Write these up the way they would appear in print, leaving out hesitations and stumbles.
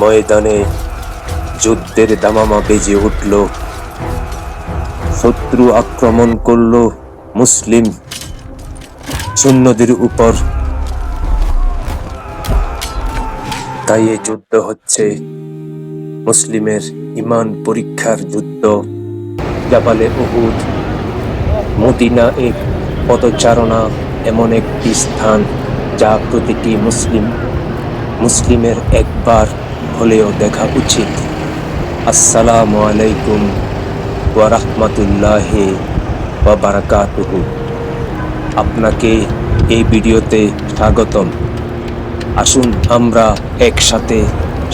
ময়দানে যুদ্ধের দামামা বেজে উঠল। শত্রু আক্রমণ করল মুসলিম সৈন্যদের উপর। তাই এই যুদ্ধ হচ্ছে মুসলিমের ইমান পরীক্ষার যুদ্ধ। জাবালে উহুদ, মদিনা এক পদচারণা, এমন একটি স্থান যা প্রতিটি মুসলিমের একবার হলেও দেখা উচিত। আসসালামু আলাইকুম ওয়া রাহমাতুল্লাহি ওয়া বারাকাতুহু। আপনাকে এই ভিডিওতে স্বাগতম। আসুন আমরা একসাথে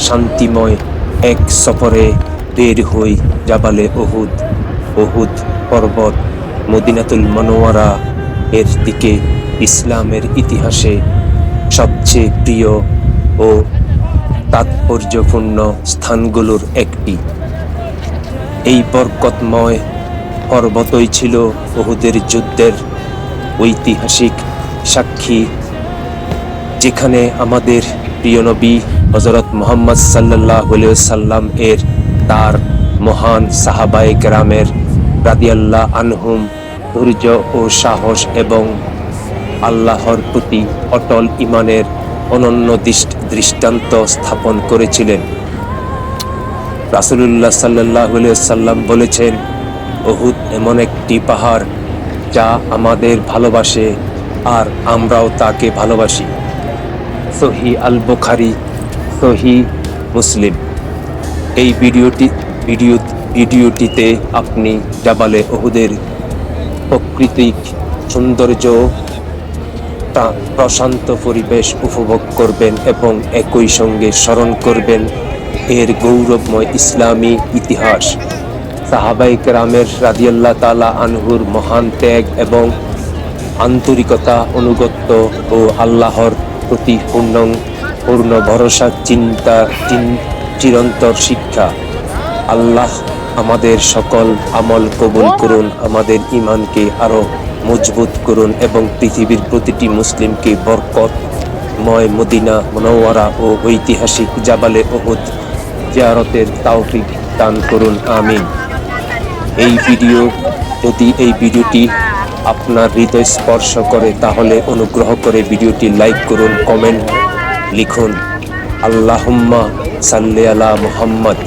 শান্তিময় এক সফরে বের হই জাবালে উহুদ, উহুদ পর্বত, মদিনাতুল মুনাওয়ারা এর দিকে, ইসলামের ইতিহাসে সবচেয়ে প্রিয় ও তাৎপর্যপূর্ণ স্থানগুলোর একটি। এই বরকতময় পর্বতই ছিল উহুদের যুদ্ধের ঐতিহাসিক সাক্ষী, যেখানে আমাদের প্রিয় নবী হযরত মুহাম্মদ সাল্লাল্লাহু আলাইহি ওয়াসাল্লাম এর তার মহান সাহাবায়ে কেরামের রাদিয়াল্লাহু আনহুম ধৈর্য ও সাহস এবং আল্লাহর প্রতি অটল ঈমানের অনন্য দৃষ্টান্ত স্থাপন করেছিলেন। রাসূলুল্লাহ সাল্লাল্লাহু আলাইহি ওয়াসাল্লাম বলেছেন, উহুদ এমন একটি পাহাড় যা আমাদের ভালোবাসে আর আমরাও তাকে ভালোবাসি। সহিহ আল বুখারী, সহিহ মুসলিম। এই ভিডিওটিতে আপনি জাবালে উহুদের প্রাকৃতিক সৌন্দর্য, প্রশান্ত পরিবেশ উপভোগ করবেন এবং একই সঙ্গে স্মরণ করবেন এর গৌরবময় ইসলামী ইতিহাস, সাহাবায়ে কেরামের রাদিয়াল্লাহু তাআলা আনহুর মহান ত্যাগ এবং আন্তরিকতা, অনুগত্য ও আল্লাহর প্রতি পূর্ণ ভরসা, চিরন্তর শিক্ষা। আল্লাহ আমাদের সকল আমল কবুল করুন, আমাদের ঈমানকে আরো মজবুত করুন এবং পৃথিবীর প্রতিটি মুসলিমকে বরকতময় মদিনা মুনাওয়ারা ও ঐতিহাসিক জাবালে উহুদ জিয়ারতের তৌফিক দান করুন, আমিন। যদি এই ভিডিওটি আপনার হৃদয় স্পর্শ করে তাহলে অনুগ্রহ করে ভিডিওটি লাইক করুন, কমেন্ট লিখুন আল্লাহুম্মা সাল্লি আলা মুহাম্মদ,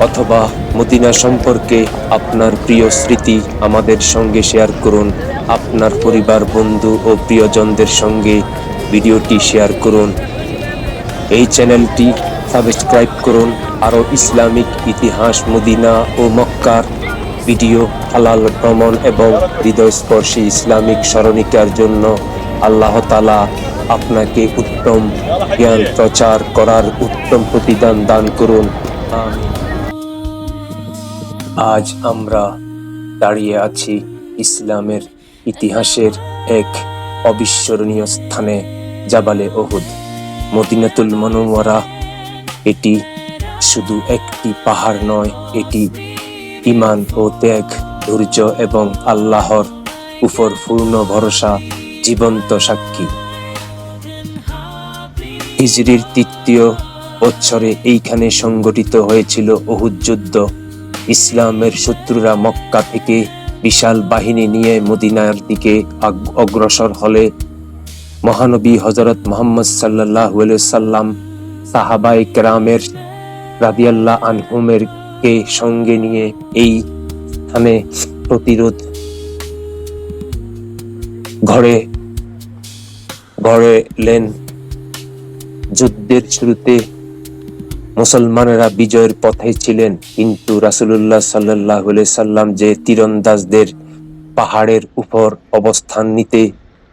অথবা মদিনা সম্পর্কে আপনার প্রিয় স্মৃতি আমাদের সঙ্গে শেয়ার করুন। আপনার পরিবার, বন্ধু ও প্রিয়জনদের সঙ্গে ভিডিওটি শেয়ার করুন। এই চ্যানেলটি সাবস্ক্রাইব করুন। আরও ইসলামিক ইতিহাস, মদিনা ও মক্কার ভিডিও, হালাল ভ্রমণ এবং হৃদয়স্পর্শী ইসলামিক স্মরণিকার জন্য আল্লাহ তাআলা আপনাকে উত্তম জ্ঞান প্রচার করার উত্তম প্রতিদান দান করুন, আমিন। আজ আমরা দাঁড়িয়ে আছি ইসলামের ইতিহাসের এক অবিস্মরণীয় স্থানে, জাবালে উহুদ, মদিনাতুল মুনাওয়ারা। এটি শুধু একটি পাহাড় নয়, এটি ঈমান ও ত্যাগ, ধৈর্য এবং আল্লাহর উপর পূর্ণ ভরসা জীবন্ত সাক্ষী। হিজরির ৩য় বৎসরে এইখানে সংগঠিত হয়েছিল উহুদ যুদ্ধ। ইসলামের শত্রুরা মক্কা থেকে বিশাল বাহিনী নিয়ে মদিনার দিকে অগ্রসর হলে মহানবী হযরত মুহাম্মদ সাল্লাল্লাহু আলাইহি ওয়াসাল্লাম সাহাবায়ে কেরামের রাদিয়াল্লাহু আনহুমের কে সঙ্গে নিয়ে এই স্থানে প্রতিরোধ গড়লেন। যুদ্ধের শুরুতে মুসলমানেরা বিজয়ের পথে ছিলেন, কিন্তু রাসূলুল্লাহ সাল্লাল্লাহু আলাইহি সাল্লাম যে তীরন্দাজদের পাহাড়ের উপর অবস্থান নিতে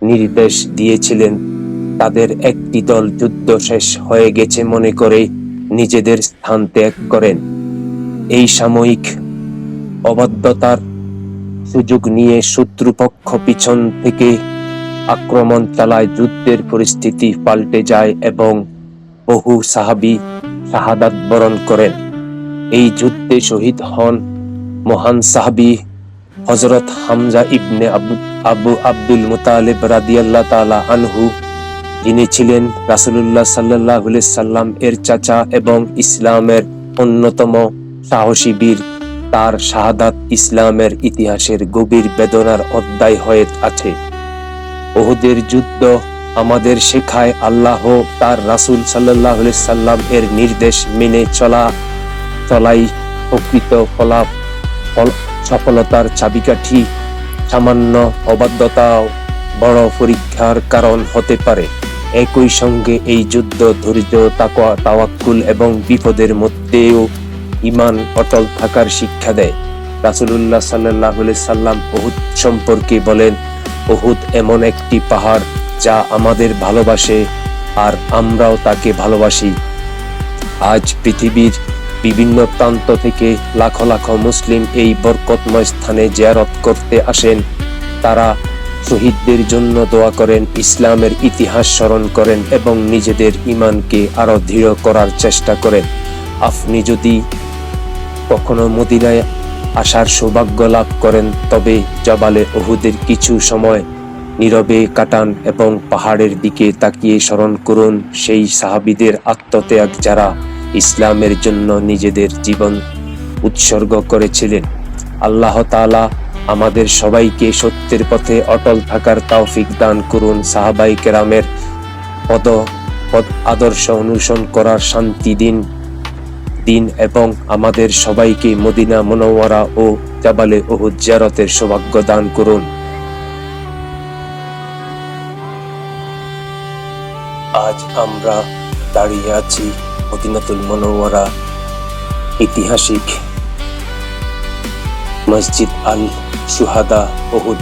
নির্দেশ দিয়েছিলেন, তাদের একটি দল যুদ্ধ শেষ হয়ে গেছে মনে করে নিজেদের স্থান ত্যাগ করেন। এই সাময়িক অবাধ্যতার সুযোগ নিয়ে শত্রুপক্ষ পিছন থেকে আক্রমণ চালায়। যুদ্ধের পরিস্থিতি পাল্টে যায় এবং বহু সাহাবী শাহাদাত বরণ করেন। এই যুদ্ধে শহীদ হন মহান সাহাবী হযরত হামজা ইবনে আবু আব্দুল মুতালিব রাদিয়াল্লাহু তাআলা আনহু, যিনি ছিলেন রাসূলুল্লাহ সাল্লাল্লাহু আলাইহি সাল্লাম এর চাচা এবং ইসলামের অন্যতম সাহসী বীর। তার শাহাদাত ইসলামের ইতিহাসের গভীর বেদনার অধ্যায় হয়ে আছে। উহুদের যুদ্ধ আমাদের শেখায় আল্লাহ তার রাসূল সাল্লাল্লাহু আলাইহি সাল্লাম এর নির্দেশ মেনে চলাই প্রকৃত সফলতার চাবিকাঠি। সামান্য অবাধ্যতাও বড় পরীক্ষার কারণ হতে পারে। একই সঙ্গে এই যুদ্ধ ধৈর্য, তাকওয়া, তাওয়াক্কুল এবং বিপদের মধ্যেও ঈমান অটল থাকার শিক্ষা দেয়। রাসূলুল্লাহ সাল্লাল্লাহু আলাইহি সাল্লাম উহুদ সম্পর্কে বলেন, উহুদ এমন একটি পাহাড় যা আমাদের ভালোবাসে আর আমরাও তাকে ভালোবাসি। আজ পৃথিবীর বিভিন্ন প্রান্ত থেকে লাখো লাখো মুসলিম এই বরকতময় স্থানে জিয়ারত করতে আসেন। তারা শহীদদের জন্য দোয়া করেন, ইসলামের ইতিহাস স্মরণ করেন এবং নিজেদের ঈমানকে আরো দৃঢ় করার চেষ্টা করেন। আপনি যদি কখনো মদিনায় আসার সৌভাগ্য লাভ করেন তবে জবালে উহুদের কিছু সময় নীরবে কাটান এবং পাহাড়ের দিকে তাকিয়ে স্মরণ করুন সেই সাহাবীদের আত্মত্যাগ যারা ইসলামের জন্য নিজেদের জীবন উৎসর্গ করেছিলেন। আল্লাহ তাআলা আমাদের সবাইকে সত্যের পথে অটল থাকার তৌফিক দান করুন, সাহাবায়ে কেরামের পদ আদর্শ অনুসরণ করার শান্তি দিন এবং আমাদের সবাইকে মদিনা মুনাওয়ারা ও জাবালে উহুদ জিয়ারতের সৌভাগ্য দান করুন। আজ আমরা দাঁড়িয়ে আছি মদিনাতুল মুনাওয়ারা ঐতিহাসিক মসজিদ আল শুহাদা উহুদ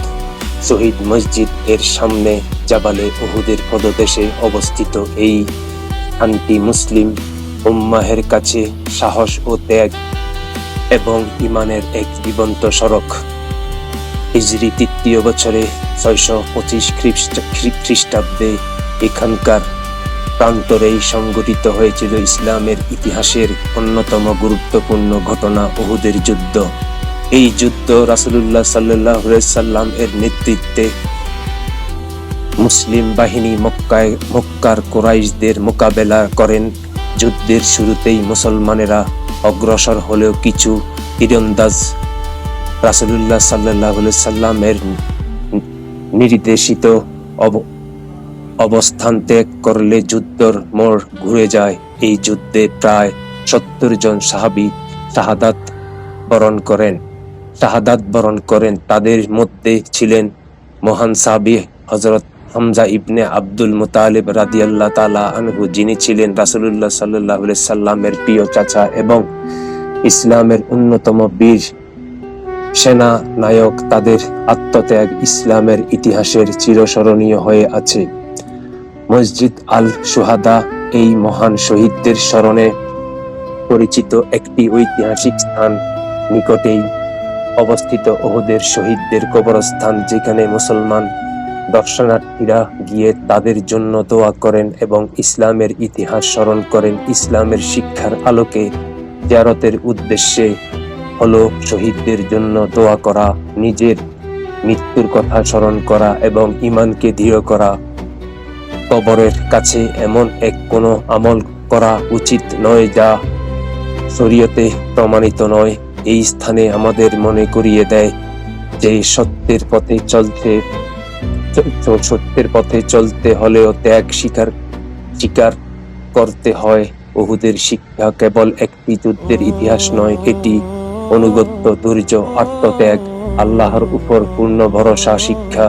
শহীদ মসজিদ এর সামনে। জাবালে উহুদের পদদেশে অবস্থিত এই স্থানটি মুসলিম উম্মাহের কাছে সাহস ও ত্যাগ এবং ঈমানের এক জীবন্ত সড়ক। হিজরি ৩য় বছরে ৬২৫ খ্রিস্টাব্দে এখানকার প্রান্তরেই সংঘটিত হয়েছিল ইসলামের ইতিহাসের অন্যতম গুরুত্বপূর্ণ ঘটনা উহুদের যুদ্ধ। এই যুদ্ধ রাসূলুল্লাহ সাল্লাল্লাহু আলাইহি সাল্লাম এর নেতৃত্বে মুসলিম বাহিনী মক্কার কুরাইশদের মোকাবেলা করেন। যুদ্ধের শুরুতেই মুসলমানেরা অগ্রসর হলেও কিছু তীরন্দাজ রাসূলুল্লাহ সাল্লাল্লাহু আলাইহি সাল্লামের নির্দেশিত অবস্থান ত্যাগ করলে যুদ্ধের মোড় ঘুরে যায়। এই যুদ্ধে প্রায় ৭০ জন সাহাবী শাহাদাত বরণ করেন। তাদের মধ্যে ছিলেন মহান সাহাবী হযরত হামজা ইবনে আব্দুল মুতালিব রাদিয়াল্লাহু তাআলা আনহু, যিনি ছিলেন রাসূলুল্লাহ সাল্লাল্লাহু আলাইহি সাল্লামের প্রিয় চাচা এবং ইসলামের অন্যতম বীর সেনা নায়ক। তাদের আত্মত্যাগ ইসলামের ইতিহাসের চিরস্মরণীয় হয়ে আছে। মসজিদ আল শুহাদা এই মহান শহীদদের স্মরণে পরিচিত একটি ঐতিহাসিক স্থান। নিকটেই অবস্থিত উহুদের শহীদদের কবরস্থান, যেখানে মুসলমান দর্শনার্থীরা গিয়ে তাদের জন্য দোয়া করেন এবং ইসলামের ইতিহাস স্মরণ করেন। ইসলামের শিক্ষার আলোকে জিয়ারতের উদ্দেশ্যে হলো শহীদদের জন্য দোয়া করা, নিজের মৃত্যুর কথা স্মরণ করা এবং ঈমানকে দৃঢ় করা। কবরের কাছে এমন কোনো আমল করা উচিত নয় যা শরীয়তে প্রমাণিত নয়। এই স্থানে আমাদের মনে করিয়ে দেয় যে সত্যের পথে চলতে হলেও ত্যাগ স্বীকার করতে হয়। উহুদের শিক্ষা কেবল একটি যুদ্ধের ইতিহাস নয়, এটি অনুগত্য, ধৈর্য, আত্মত্যাগ, আল্লাহর উপর পূর্ণ ভরসা শিক্ষা।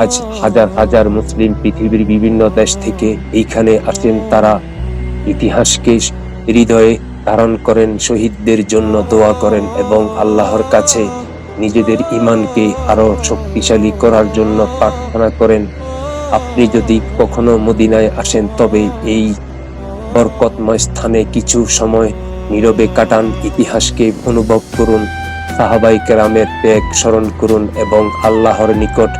আজ হাজার হাজার মুসলিম পৃথিবীর বিভিন্ন দেশ থেকে এইখানে আসেন। তারা ইতিহাসকে হৃদয়ে ধারণ করেন, শহীদদের জন্য দোয়া করেন এবং আল্লাহর কাছে নিজেদের ঈমানকে আরো শক্তিশালী করার জন্য প্রার্থনা করেন। আপনি যদি কখনো মদিনায় আসেন তবে এই বরকতময় স্থানে কিছু সময় নীরবে কাটান, ইতিহাসকে অনুভব করুন, সাহাবায়ে কেরামের ত্যাগ স্মরণ করুন এবং আল্লাহর নিকট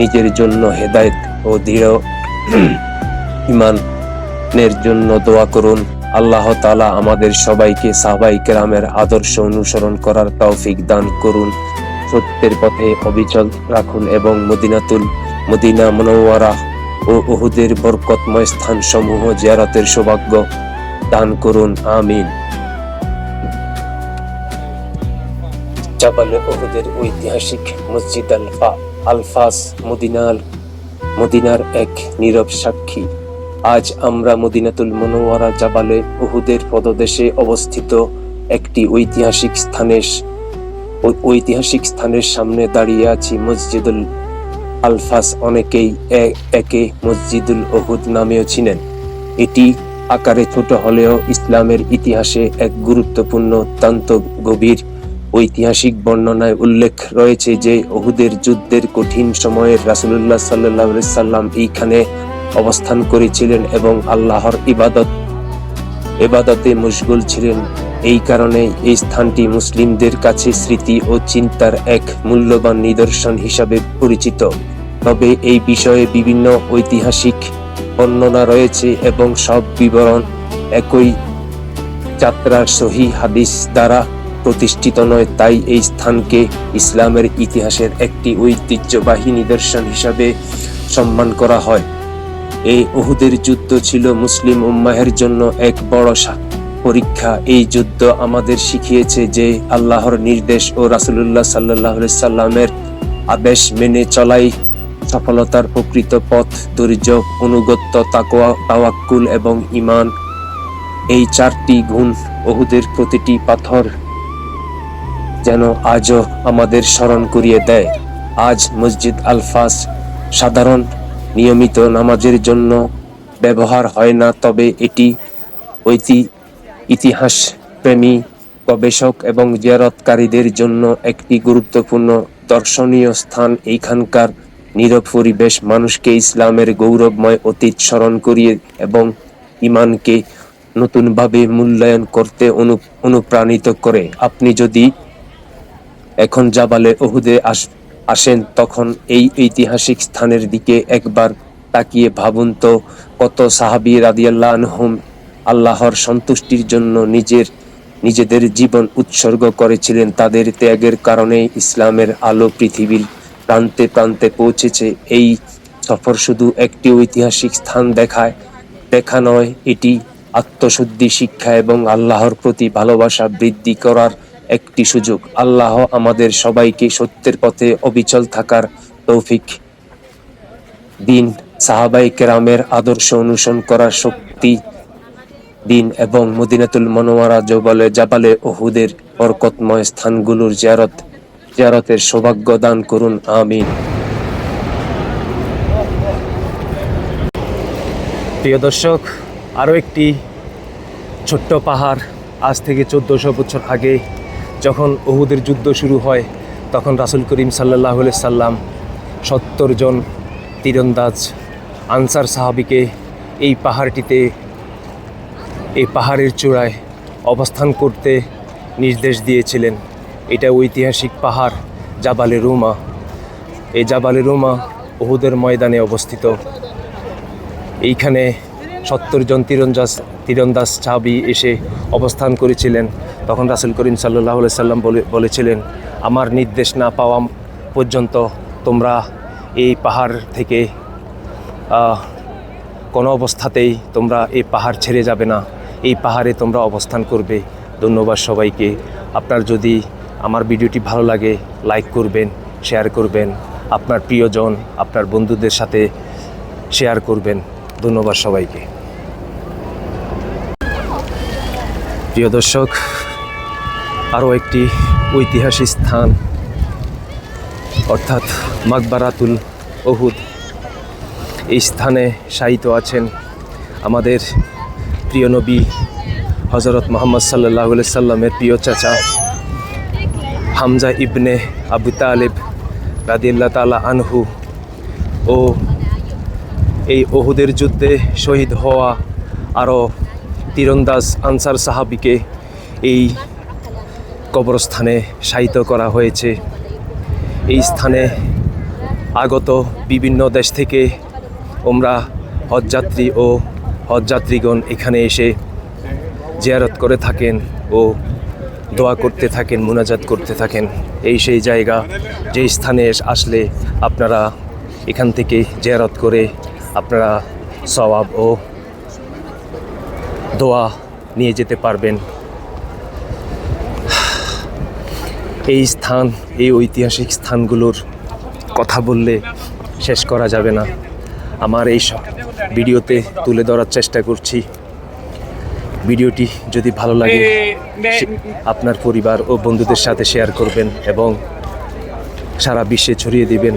নিজের জন্য হেদায়েত ও দৃঢ় ঈমানের জন্য দোয়া করুন। আল্লাহ তাআলা আমাদের সবাইকে সাহাবায়ে কেরামের আদর্শ অনুসরণ করার তৌফিক দান করুন, সত্যের পথে অবিচল রাখুন এবং মদিনা মুনাওয়ারা ও উহুদের বরকতময় স্থানসমূহ জিয়ারতের সৌভাগ্য দান করুন, আমিন। জাবালে উহুদের ঐতিহাসিক মসজিদ আলফাস মদিনার এক নীরব সাক্ষী। আজ আমরা মদিনাতুল মুনাওয়ারা জাবালে উহুদের পদদেশে অবস্থিত একটি ঐতিহাসিক স্থানের সামনে দাঁড়িয়ে আছি। মসজিদুল আলফাস অনেকেই একে মসজিদুল উহুদ নামেও চিনেন। এটি আকারে ছোট হলেও ইসলামের ইতিহাসে এক গুরুত্বপূর্ণ অত্যন্ত গভীর ঐতিহাসিক বর্ণনায় উল্লেখ রয়েছে যে উহুদের যুদ্ধের কঠিন সময়ে রাসূলুল্লাহ সাল্লাল্লাহু আলাইহি সাল্লাম এইখানে অবস্থান করেছিলেন এবং আল্লাহর ইবাদতে মশগুল ছিলেন। এই কারণে এই স্থানটি মুসলিমদের কাছে স্মৃতি ও চিন্তার এক মূল্যবান নিদর্শন হিসাবে পরিচিত। তবে এই বিষয়ে বিভিন্ন ঐতিহাসিক বর্ণনা রয়েছে এবং সব বিবরণ একই যাত্রার সহিহ হাদিস দ্বারা প্রতিষ্ঠিত নয়। তাই এই স্থানকে ইসলামের ইতিহাসের একটি ঐতিহ্যবাহী নিদর্শন হিসাবে সম্মান করা হয়। এই উহুদের যুদ্ধ ছিল মুসলিম উম্মাহের জন্য এক বড় পরীক্ষা। এই যুদ্ধ আমাদের শিখিয়েছে যে আল্লাহর নির্দেশ ও রাসূলুল্লাহ সাল্লাল্লাহু আলাইহি সাল্লামের আদেশ মেনে চলাই সফলতার প্রকৃত পথ। ধৈর্য, অনুগত্য, তাকওয়া, তাওয়াক্কুল এবং ঈমান, এই চারটি গুণ উহুদের প্রতিটি পাথর যেন আজও আমাদের স্মরণ করিয়ে দেয়। আজ মসজিদ আলফাস সাধারণ নিয়মিত নামাজের জন্য ব্যবহার হয় না, তবে এটি ইতিহাস প্রেমী, গবেষক এবং জিয়ারতকারীদের জন্য একটি গুরুত্বপূর্ণ দর্শনীয় স্থান। এইখানকার নীরব পরিবেশ মানুষকে ইসলামের গৌরবময় অতীত স্মরণ করিয়ে এবং ঈমানকে নতুনভাবে মূল্যায়ন করতে অনুপ্রাণিত করে। আপনি যদি এখন জাবালে উহুদে আসেন তখন এই ঐতিহাসিক স্থানের দিকে একবার তাকিয়ে ভাবুন তো, কত সাহাবী রাদিয়াল্লাহু আনহুম আল্লাহর সন্তুষ্টির জন্য নিজেদের জীবন উৎসর্গ করেছিলেন। তাদের ত্যাগের কারণে ইসলামের আলো পৃথিবীর প্রান্তে প্রান্তে পৌঁছেছে। এই সফর শুধু একটি ঐতিহাসিক স্থান দেখা নয়, এটি আত্মশুদ্ধি, শিক্ষা এবং আল্লাহর প্রতি ভালোবাসা বৃদ্ধি করার একটি সুযোগ। আল্লাহ আমাদের সবাইকে সত্যের পথে অবিচল থাকার তৌফিক দিন, সাহাবায়ে কেরামের আদর্শ অনুসরণ করার শক্তি দিন এবং মদিনাতুল মুনাওয়ারা জাবালে উহুদের বরকতময় স্থানগুলোর জিয়ারতের সৌভাগ্য দান করুন, আমিন। প্রিয় দর্শক, আরও একটি ছোট্ট পাহাড়। আজ থেকে 1400 বছর আগে যখন উহুদের যুদ্ধ শুরু হয়, তখন রাসূল করিম সাল্লাল্লাহু আলাইহি সাল্লাম 70 জন তীরন্দাজ আনসার সাহাবীকে এই পাহাড়ের চূড়ায় অবস্থান করতে নির্দেশ দিয়েছিলেন। এটা ঐতিহাসিক পাহাড় জাবালে রুমা। এই জাবালে রুমা উহুদের ময়দানে অবস্থিত। এইখানে 70 জন তীরন্দাজ সাহাবী এসে অবস্থান করেছিলেন। তখন রাসূল করিম সাল্লাল্লাহু আলাইহি সাল্লাম বলেছিলেন, আমার নির্দেশ না পাওয়া পর্যন্ত তোমরা এই পাহাড় থেকে কোনো অবস্থাতেই তোমরা এই পাহাড় ছেড়ে যাবে না, এই পাহাড়ে তোমরা অবস্থান করবে। ধন্যবাদ সবাইকে। আপনার যদি আমার ভিডিওটি ভালো লাগে, লাইক করবেন, শেয়ার করবেন, আপনার প্রিয়জন, আপনার বন্ধুদের সাথে শেয়ার করবেন। ধন্যবাদ সবাইকে। প্রিয় দর্শক, আরও একটি ঐতিহাসিক স্থান অর্থাৎ মাকবারাতুল উহুদ। এই স্থানে শায়িত আছেন আমাদের প্রিয় নবী হযরত মুহাম্মদ সাল্লাল্লাহু আলাইহি সাল্লামের প্রিয় চাচা হামজা ইবনে আবু তালিব রাদিয়াল্লাহু তাআলা আনহু ও এই উহুদের যুদ্ধে শহীদ হওয়া আরও তীরন্দাজ আনসার সাহাবীকে এই কবরস্থানে শায়িত করা হয়েছে। এই স্থানে আগত বিভিন্ন দেশ থেকে হজযাত্রীগণ এখানে এসে জিয়ারত করে থাকেন ও দোয়া করতে থাকেন, মুনাজাত করতে থাকেন। এই সেই জায়গা যে স্থানে আসলে আপনারা এখান থেকে জিয়ারত করে আপনারা সওয়াব ও দোয়া নিয়ে যেতে পারবেন। এই স্থান, এই ঐতিহাসিক স্থানগুলোর কথা বললে শেষ করা যাবে না। আমার এই সব ভিডিওতে তুলে ধরার চেষ্টা করছি। ভিডিওটি যদি ভালো লাগে আপনার পরিবার ও বন্ধুদের সাথে শেয়ার করবেন এবং সারা বিশ্বে ছড়িয়ে দিবেন।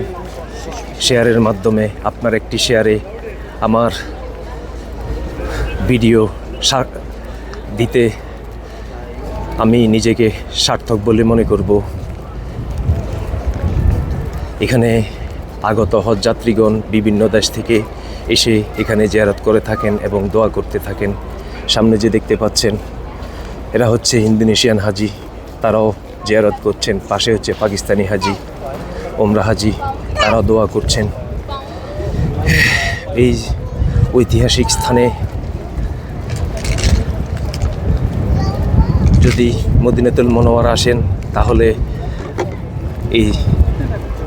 শেয়ারের মাধ্যমে আপনার একটি শেয়ারে আমার ভিডিও দিতে আমি নিজেকে সার্থক বলে মনে করব। এখানে আগত হজযাত্রীগণ বিভিন্ন দেশ থেকে এসে এখানে জিয়ারত করে থাকেন এবং দোয়া করতে থাকেন। সামনে যে দেখতে পাচ্ছেন এরা হচ্ছে ইন্দোনেশিয়ান হাজি, তারাও জিয়ারত করছেন। পাশে হচ্ছে পাকিস্তানি হাজি, ওমরা হাজি, তারাও দোয়া করছেন। এই ঐতিহাসিক স্থানে যদি মদিনাতুল মুনাওয়ারা আসেন তাহলে এই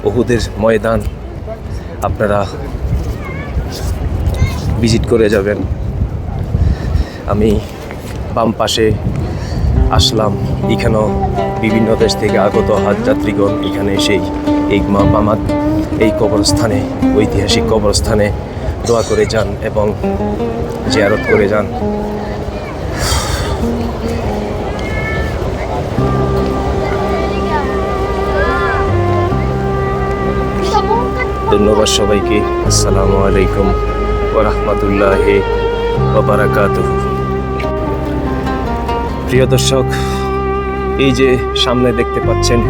উহুদের ময়দান আপনারা ভিজিট করে যাবেন। আমি বাম পাশে আসলাম, এখানেও বিভিন্ন দেশ থেকে আগত হজযাত্রীগণ এখানে এসেই এই কবরস্থানে, ঐতিহাসিক কবরস্থানে দোয়া করে যান এবং জিয়ারত করে যান। ধন্যবাদ সবাইকে। আসসালামু আলাইকুম ওয়া রাহমাতুল্লাহি ওয়া বারাকাতুহু। প্রিয় দর্শক, এই যে সামনে দেখতে পাচ্ছেন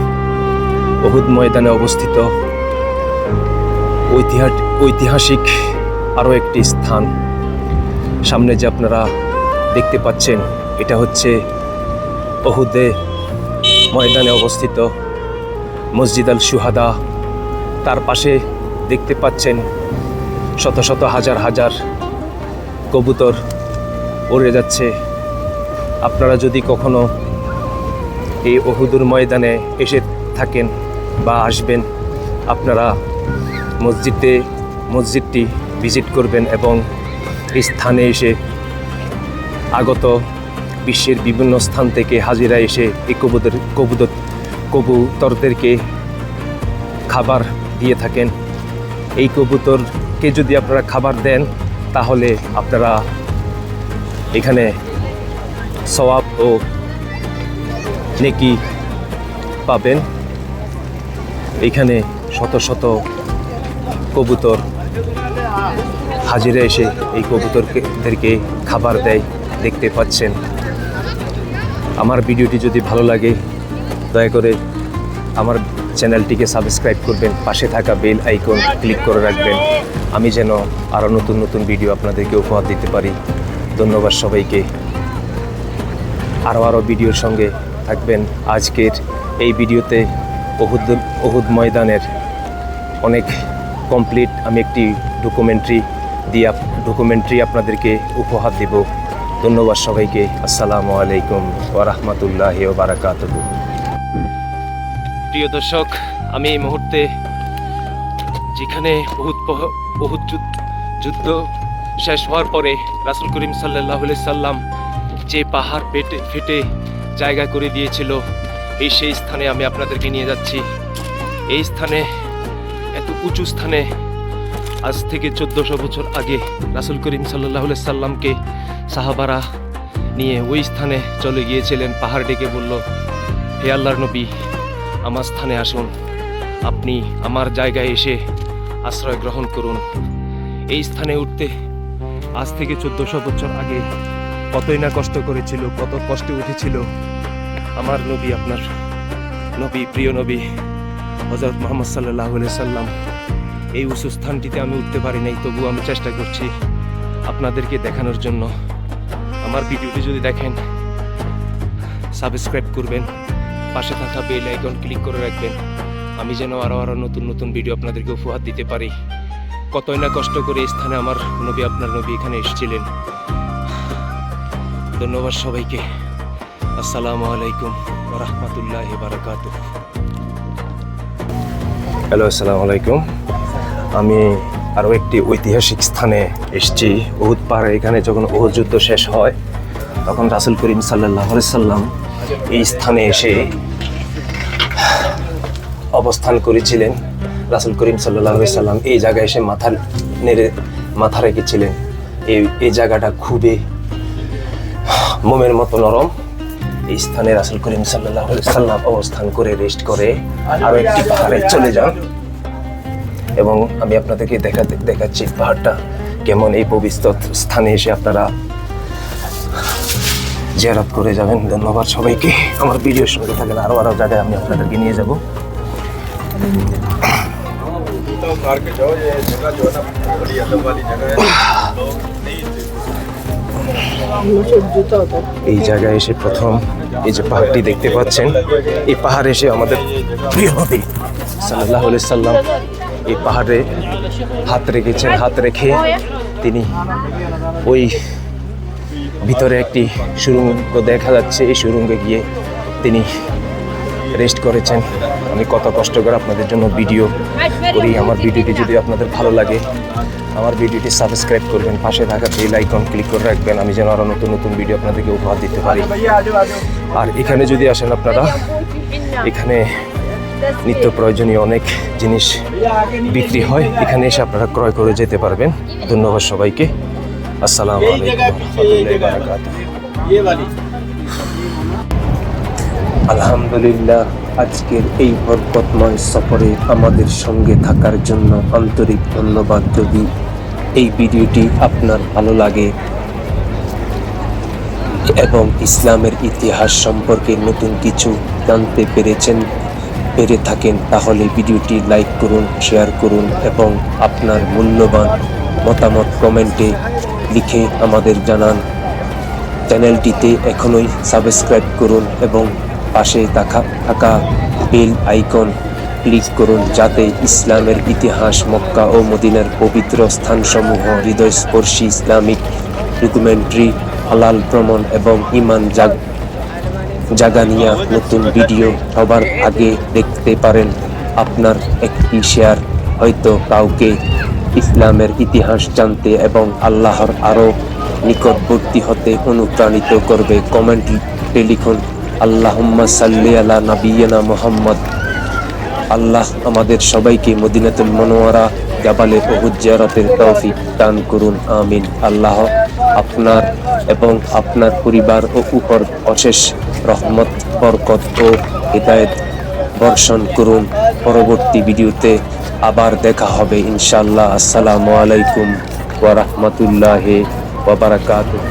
উহুদ ময়দানে অবস্থিত ঐতিহাসিক আরও একটি স্থান। সামনে যে আপনারা দেখতে পাচ্ছেন এটা হচ্ছে উহুদে ময়দানে অবস্থিত মসজিদ আল শুহাদা। তার পাশে দেখতে পাচ্ছেন শত শত হাজার হাজার কবুতর উড়ে যাচ্ছে। আপনারা যদি কখনো এই উহুদের ময়দানে এসে থাকেন বা আসবেন, আপনারা মসজিদটি ভিজিট করবেন এবং এই স্থানে এসে আগত বিশ্বের বিভিন্ন স্থান থেকে হাজিরা এসে এই কবুতরদেরকে খাবার দিয়ে থাকেন। এই কবুতরকে যদি আপনারা খাবার দেন তাহলে আপনারা এখানে সওয়াব ও নেকি পাবেন। এখানে শত শত কবুতর হাজিরা এসে এই কবুতরদেরকে খাবার দেয়, দেখতে পাচ্ছেন। আমার ভিডিওটি যদি ভালো লাগে দয়া করে আমার চ্যানেলটিকে সাবস্ক্রাইব করবেন, পাশে থাকা বেল আইকন ক্লিক করে রাখবেন, আমি যেন আরও নতুন নতুন ভিডিও আপনাদেরকে উপহার দিতে পারি। ধন্যবাদ সবাইকে। আরও ভিডিওর সঙ্গে থাকবেন। আজকের এই ভিডিওতে উহুদ ময়দানের অনেক আমি একটি ডকুমেন্টারি আপনাদেরকে উপহার দেব। ধন্যবাদ সবাইকে। আসসালামু আলাইকুম ওয়া রাহমাতুল্লাহি ওয়া বারাকাতুহু। প্রিয় দর্শক, আমি এই মুহূর্তে যেখানে উহুদ যুদ্ধ শেষ হওয়ার পরে রাসূল করিম সাল্লাল্লাহু আলাইহি সাল্লাম যে পাহাড় ফেটে জায়গা করে দিয়েছিল, সেই স্থানে আমি আপনাদেরকে নিয়ে যাচ্ছি। এই স্থানে, এত উঁচু স্থানে আজ থেকে 1400 বছর আগে রাসূল করিম সাল্লাল্লাহু আলাইহি সাল্লামকে সাহাবারা নিয়ে ওই স্থানে চলে গিয়েছিলেন। পাহাড় ডেকে বলল, হে আল্লাহর নবী, আমার স্থানে আসুন, আপনি আমার জায়গায় এসে আশ্রয় গ্রহণ করুন। এই স্থানে উঠতে আজ থেকে 1400 বছর আগে কতই না কষ্ট করেছিল, কত কষ্টে উঠেছিল আমার নবী, আপনার নবী, প্রিয় নবী হযরত মুহাম্মদ সাল্লাল্লাহু আলাইহি সাল্লাম। এই উঁচু স্থানটিতে আমি উঠতে পারি নাই, তবুও আমি চেষ্টা করছি আপনাদেরকে দেখানোর জন্য। আমার ভিডিওটি যদি দেখেন সাবস্ক্রাইব করবেন, পাশে থাকা বেল আইকন ক্লিক করে রাখবেন, আমি যেন আরও নতুন নতুন ভিডিও আপনাদেরকে উপহার দিতে পারি। কতই না কষ্ট করে এই স্থানে আমার নবী, আপনার নবী এখানে এসেছিলেন। ধন্যবাদ সবাইকে। আসসালামু আলাইকুম ওয়া রাহমাতুল্লাহি ওয়া বারাকাতুহু। হ্যালো, আসসালামু আলাইকুম। আমি আরও একটি ঐতিহাসিক স্থানে এসেছি, উহুদ পাহাড়ে। এখানে যখন উহুদ যুদ্ধ শেষ হয় তখন রাসূল করিম সাল্লাল্লাহু আলাইহি সাল্লাম এই স্থানে এসে অবস্থান করেছিলেন। রাসূল করিম সাল্লাল্লাহু আলাইহি সাল্লাম এই জায়গায় এসে মাথা রেখেছিলেন। এই জায়গাটা খুবই মোমের মতো নরম। এই স্থানে রাসূল করিম সাল্লাল্লাহু আলাইহি সাল্লাম অবস্থান করে রেস্ট করে আরও একটি পাহাড়ে চলে যান এবং আমি আপনাদেরকে দেখাচ্ছি পাহাড়টা কেমন। এই পবিত্র স্থানে এসে আপনারা জিয়ারত করে যাবেন। ধন্যবাদ সবাইকে। আমার ভিডিওর সঙ্গে থাকেন, আরও জায়গায় আমি আপনাদেরকে নিয়ে যাব। मार्केट जाओ, ये जगह जो है ना बड़ी अलग वाली जगह है, लोग नहीं এই জায়গায় এসে প্রথম এই যে পাহাড়টি দেখতে পাচ্ছেন, এই পাহাড়ে এসে আমাদের প্রিয় নবী সাল্লাল্লাহু আলাইহি সাল্লাম এই পাহাড়ে হাত রেখেছেন। হাত রেখে তিনি ওই ভিতরে একটি সুড়ঙ্গ দেখা যাচ্ছে, এই সুড়ঙ্গে গিয়ে তিনি রেস্ট করেছেন। আমি কত কষ্ট করে আপনাদের জন্য ভিডিও করি। আমার ভিডিওটি যদি আপনাদের ভালো লাগে আমার ভিডিওটি সাবস্ক্রাইব করবেন, পাশে থাকা বেল আইকন ক্লিক করে রাখবেন, আমি যেন আরও নতুন নতুন ভিডিও আপনাদেরকে উপহার দিতে পারি। আর এখানে যদি আসেন আপনারা, এখানে নিত্য প্রয়োজনীয় অনেক জিনিস বিক্রি হয়, এখানে এসে আপনারা ক্রয় করে যেতে পারবেন। ধন্যবাদ সবাইকে। আসসালামু আলাইকুম ওয়া রাহমাতুল্লাহি ওয়া বারাকাতুহু। আলহামদুলিল্লাহ, আজকের এই বরকতময় সফরে আমাদের সঙ্গে থাকার জন্য আন্তরিক ধন্যবাদ। যদি এই ভিডিওটি আপনার ভালো লাগে এবং ইসলামের ইতিহাস সম্পর্কে নতুন কিছু জানতে পেরে থাকেন তাহলে ভিডিওটি লাইক করুন, শেয়ার করুন এবং আপনার মূল্যবান মতামত কমেন্টে লিখে আমাদের জানান। চ্যানেলটিতে এখনই সাবস্ক্রাইব করুন এবং পাশে থাকা বেল আইকন ক্লিক করুন, যাতে ইসলামের ইতিহাস, মক্কা ও মদিনার পবিত্র স্থানসমূহ, হৃদয়স্পর্শী ইসলামিক ডকুমেন্টারি, হালাল ভ্রমণ এবং ঈমান জাগানিয়া নতুন ভিডিও সবার আগে দেখতে পারেন। আপনার একটি শেয়ার হয়তো কাউকে ইসলামের ইতিহাস জানতে এবং আল্লাহর আরও নিকটবর্তী হতে অনুপ্রাণিত করবে। কমেন্টে লিখুন আল্লাহুম্মা সাল্লি আলা নাবিয়িনা মুহাম্মদ। আল্লাহ আমাদের সবাইকে মদিনাতুল মুনাওয়ারা জাবালে উহুদ জিয়ারতের তৌফিক দান করুন, আমিন। আল্লাহ আপনার এবং আপনার পরিবার ও উপর অশেষ রহমত, বরকত ও হিদায়াত বর্ষণ করুন। পরবর্তী ভিডিওতে আবার দেখা হবে ইনশাআল্লাহ। আসসালামু আলাইকুম ওয়া রাহমাতুল্লাহি ওয়া বারাকাতুহু।